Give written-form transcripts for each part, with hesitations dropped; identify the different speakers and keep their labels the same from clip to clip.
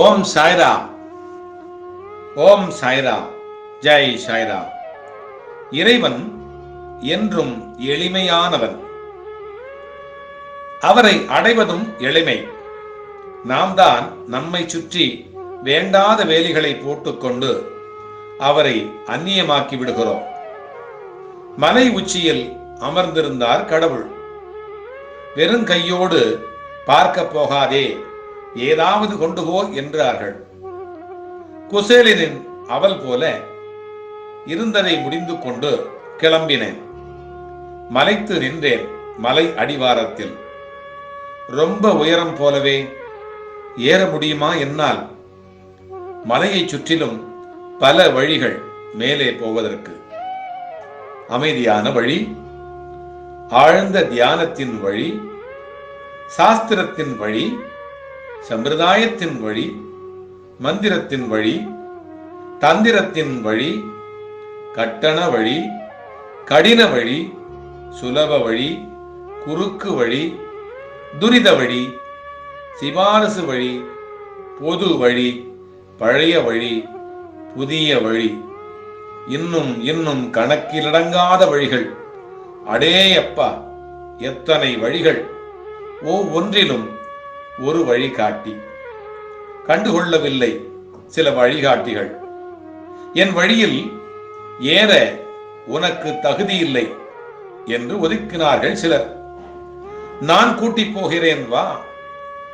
Speaker 1: ஓம் சாய்ராம். ஓம் சாய்ராம். ஜெய் சாய்ராம். இறைவன் என்றும் எளிமையானவன். அவரை அடைவதும் எளிமை. நாம் தான் நம்மை சுற்றி வேண்டாத வேலிகளை போட்டுக்கொண்டு அவரை அந்நியமாக்கி விடுகிறோம். மலை உச்சியில் அமர்ந்திருந்தார் கடவுள். வெறும் கையோடு பார்க்க போகாதே, ஏதாவது கொண்டு போ என்றார்கள். குசேலனின் அவல் போல இருந்ததை முடிந்து கொண்டு கிளம்பினேன். மலைத்து நின்றேன் மலை அடிவாரத்தில். ரொம்ப உயரம் போலவே. ஏற முடியுமா என்னால்? மலையை சுற்றிலும் பல வழிகள் மேலே போவதற்கு. அமைதியான வழி, ஆழ்ந்த தியானத்தின் வழி, சாஸ்திரத்தின் வழி, சம்பிரதாயத்தின் வழி, மந்திரத்தின் வழி, தந்திரத்தின் வழி, கட்டண வழி, கடின வழி, சுலப வழி, குறுக்கு வழி, துரித வழி, சிபாரசு வழி, பொது வழி, பழைய வழி, புதிய வழி, இன்னும் இன்னும் கணக்கிலடங்காத வழிகள். அடேயப்பா, எத்தனை வழிகள்! ஒவ்வொன்றிலும் ஒரு வழிகாட்டி. கண்டுகொள்ளவில்லை சில வழிகாட்டிகள். என் வழியில் ஏற உனக்கு தகுதி இல்லை என்று ஒதுக்கினார்கள் சிலர். நான் கூட்டி போகிறேன் வா,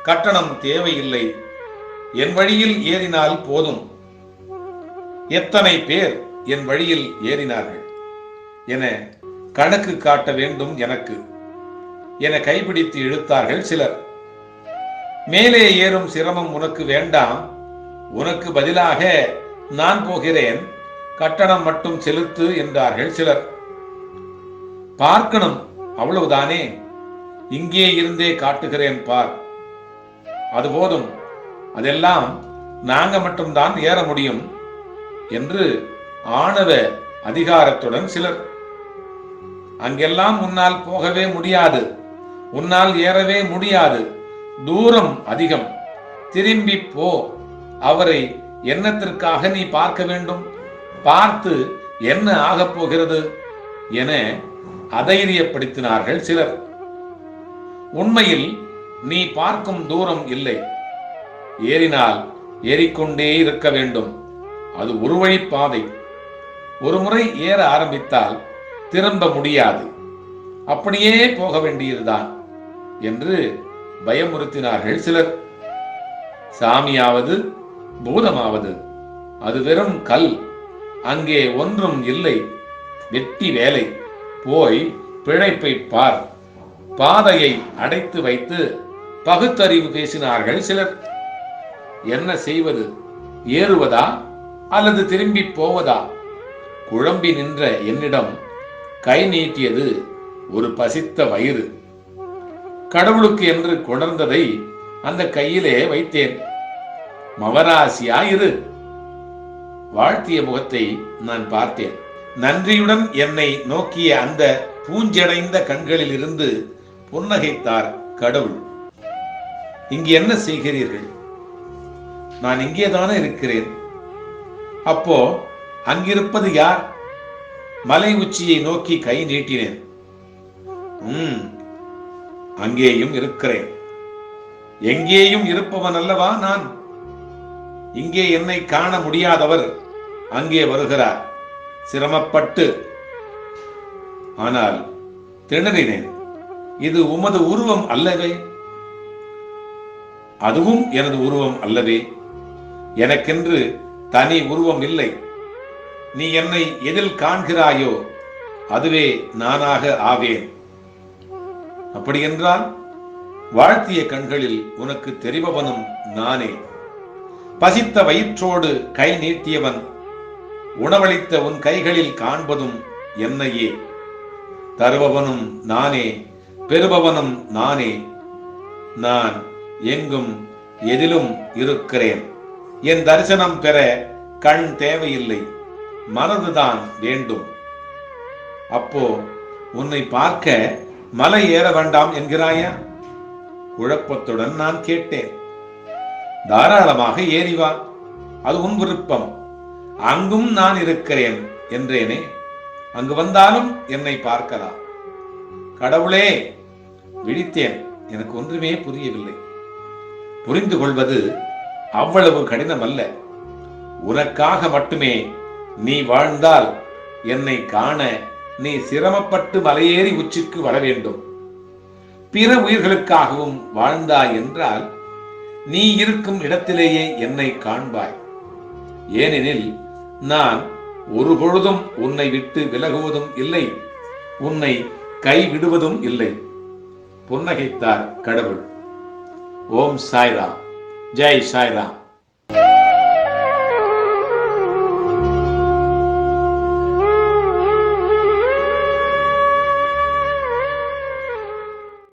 Speaker 1: கட்டணம் தேவையில்லை, என் வழியில் ஏறினால் போதும். எத்தனை பேர் என் வழியில் ஏறினார்கள் என கணக்கு காட்ட வேண்டும் எனக்கு என கைப்பிடித்து இழுத்தார்கள் சிலர். மேலே ஏறும் சிரமம் உனக்கு வேண்டாம், உனக்கு பதிலாக நான் போகிறேன், கட்டணம் மட்டும் செலுத்து என்றார்கள் சிலர். பார்க்கணும், அவ்வளவுதானே, இங்கே இருந்தே காட்டுகிறேன் பார், அது போதும், அதெல்லாம் நாங்க மட்டும்தான் ஏற முடியும் என்று ஆணவ அதிகாரத்துடன் சிலர். அங்கெல்லாம் உன்னால் போகவே முடியாது, உன்னால் ஏறவே முடியாது, தூரம் அதிகம், திரும்பி போ, அவரை என்னத்திற்காக நீ பார்க்க வேண்டும், பார்த்து என்ன ஆகப் போகிறது என அதைரியப்படுத்தினார்கள் சிலர். உண்மையில் நீ பார்க்கும் தூரம் இல்லை, ஏறினால் ஏறிக்கொண்டே இருக்க வேண்டும். அது ஒரு வழி பாதை. ஒரு முறை ஏற ஆரம்பித்தால் திரும்ப முடியாது, அப்படியே போக வேண்டியதுதான் என்று பயமுறுத்தினார்கள் சிலர். சாமியாவது பூதமாவது அது வெறும் கல், அங்கே ஒன்றும் இல்லை, வெட்டி வேலை, போய் பிழைப்பை பார். பாதையை அடைத்து வைத்து பகுத்தறிவு பேசினார்கள் சிலர். என்ன செய்வது? ஏறுவதா அல்லது திரும்பி போவதா? குழம்பி நின்ற என்னிடம் கை நீட்டியது ஒரு பசித்த வயிறு. கடவுளுக்கு என்று கொணர்ந்ததை அந்த கையிலே வைத்தேன். மவராசியாயிரு. வாழ்த்திய முகத்தை நான் பார்த்தேன். நன்றியுடன் என்னை நோக்கிய அந்த பூஞ்சடைந்த கண்களில் இருந்து புன்னகைத்தார் கடவுள். இங்கு என்ன செய்கிறீர்கள்? நான் இங்கேதானே இருக்கிறேன். அப்போ அங்கிருப்பது யார்? மலை உச்சியை நோக்கி கை நீட்டினேன். அங்கேயும் இருக்கிறேன். எங்கேயும் இருப்பவன் அல்லவா நான். இங்கே என்னை காண முடியாதவர் அங்கே வருகிறார், சிரமப்பட்டு. ஆனால் திணறினேன். இது உமது உருவம் அல்லவே, அதுவும் எனது உருவம் அல்லவே. எனக்கென்று தனி உருவம் இல்லை. நீ என்னை எதில் காண்கிறாயோ அதுவே நானாக ஆவேன். அப்படியென்றால் வாழ்த்திய கண்களில் உனக்கு தெரிபவனும் நானே. பசித்த வயிற்றோடு கை நீட்டியவன், உணவளித்த உன் கைகளில் காண்பதும் என்னையே. தருபவனும் நானே, பெறுபவனும் நானே. நான் எங்கும் எதிலும் இருக்கிறேன். என் தரிசனம் பெற கண் தேவையில்லை, மனதுதான் வேண்டும். அப்போ உன்னை பார்க்க மலை ஏற வேண்டாம் என்கிறாயா? குழப்பத்துடன் நான் கேட்டேன். தாராளமாக ஏறி வா, அது உன் விருப்பம். அங்கும் நான் இருக்கிறேன் என்றேனே, அங்கு வந்தாலும் என்னை பார்க்கலாம். கடவுளே, விழித்தேன். எனக்கு ஒன்றுமே புரியவில்லை. புரிந்து கொள்வது அவ்வளவு கடினம் அல்ல. உனக்காக மட்டுமே நீ வாழ்ந்தால் என்னை காண நீ சிரமப்பட்டு மலையேறி உச்சிக்கு வர வேண்டும். பிற உயிர்களுக்காகவும் வாழ்ந்தாய் என்றால் நீ இருக்கும் இடத்திலேயே என்னை காண்பாய். ஏனெனில் நான் ஒரு பொழுதும் உன்னை விட்டு விலகுவதும் இல்லை, உன்னை கைவிடுவதும் இல்லை. புன்னகைத்தார் கடவுள். ஓம் சாய்ராம். ஜெய் சாய்ராம்.